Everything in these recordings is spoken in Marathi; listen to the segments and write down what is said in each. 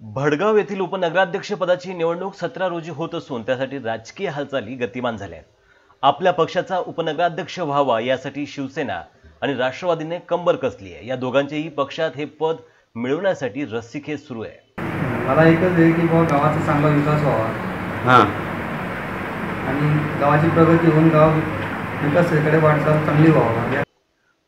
भडगाव येथील उपनगराध्यक्ष पदाची निवडणूक 17 रोजी होत असून त्यासाठी राजकीय हालचाली गतिमान झाल्या आहेत। आपल्या पक्षाचा उपनगराध्यक्ष व्हावा यासाठी शिवसेना आणि राष्ट्रवादीने कंबर कसली आहे। या दोघांचेही पक्षात हे पद मिळवण्यासाठी रस्सीखेच सुरू आहे। मला एकच आहे की गावाचा चांगला विकास व्हावा आणि गावाची प्रगती होऊन गाव विकासाकडे वाटचाल चांगली व्हावी।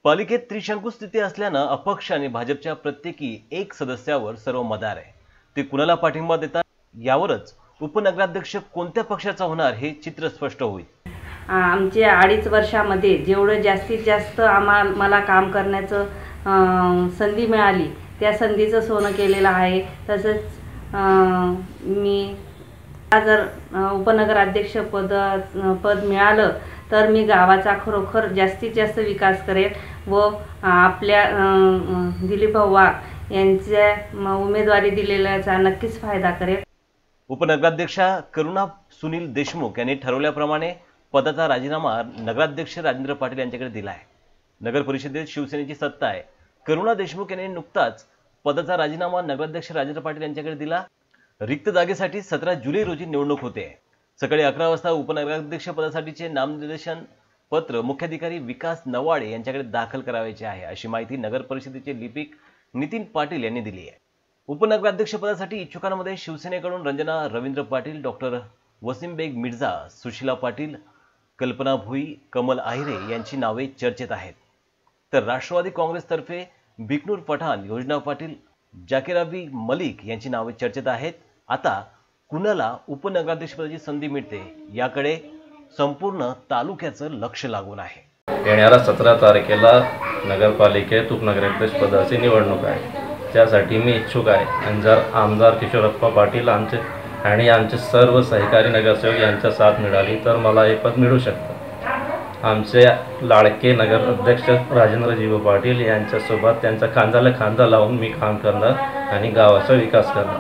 पालिकेत त्रिशंकू स्थिती असल्यानं अपक्ष आणि भाजपच्या प्रत्येकी एक सदस्यावर सर्व मदार आहे। ते कुणाला पाठिंबा देतात यावरच उपनगराध्यक्ष कोणत्या पक्षाचा होणार हे चित्र स्पष्ट होईल। आमच्या 2.5 वर्षामध्ये जेवढं जास्तीत जास्त मला काम करण्याचं संधी मिळाली त्या संधीचं सोनं केलेलं आहे। तसंच मी जर उपनगराध्यक्ष पद मिळालं तर मी गावाचा खरोखर जास्तीत जास्त विकास करेल व आपल्या दिलीप भाऊ वाघ यांच्या उमेदवारी दिलेल्याचा नक्कीच फायदा करेल। उपनगराध्यक्षा करुणा सुनील देशमुख यांनी ठरवल्याप्रमाणे पदाचा राजीनामा नगराध्यक्ष राजेंद्र पाटील यांच्याकडे दिला आहे। नगर परिषदेत शिवसेनेची सत्ता आहे। करुणा देशमुख यांनी नुकताच पदाचा राजीनामा नगराध्यक्ष राजेंद्र पाटील यांच्याकडे दिला। रिक्त जागेसाठी 17 जुलै रोजी निवडणूक होते। सकाळी 11 वाजता उपनगराध्यक्ष पदासाठीचे नामनिर्देशन पत्र मुख्याधिकारी विकास नवाडे यांच्याकडे दाखल करायचे आहे, अशी माहिती नगर परिषदेचे लिपिक नितीन पाटील यांनी दिली आहे। उपनगराध्यक्ष पदासाठी इच्छुकांमध्ये शिवसेनेकडून रंजना रवींद्र पाटील, डॉक्टर वसीम बेग मिर्झा, सुशीला पाटील, कल्पना भुई, कमल आहिरे यांची नावे चर्चेत आहेत। तर राष्ट्रवादी काँग्रेसतर्फे बिकनूर पठाण, योजना पाटील, जाकिराबी मलिक यांची नावे चर्चेत आहेत। आता कुणाला उपनगराध्यक्षपदाची संधी मिळते याकडे संपूर्ण तालुक्याचं लक्ष लागून आहे। येणाऱ्या 17 तारखेला नगरपालिकेत उपनगराध्यक्ष पदाची निवडणूक आहे। त्यासाठी मी इच्छुक आहे आणि जर आमदार किशोरप्पा पाटील आणि आमचे सर्व सहकारी नगरसेवक यांच्या साथ मिळाली तर मला हे पद मिळू शकतं। आमचे लाडके नगराध्यक्ष राजेंद्रजी पाटील यांच्यासोबत त्यांचा खांद्याला खांदा लावून मी काम करणार आणि गावाचा विकास करणार।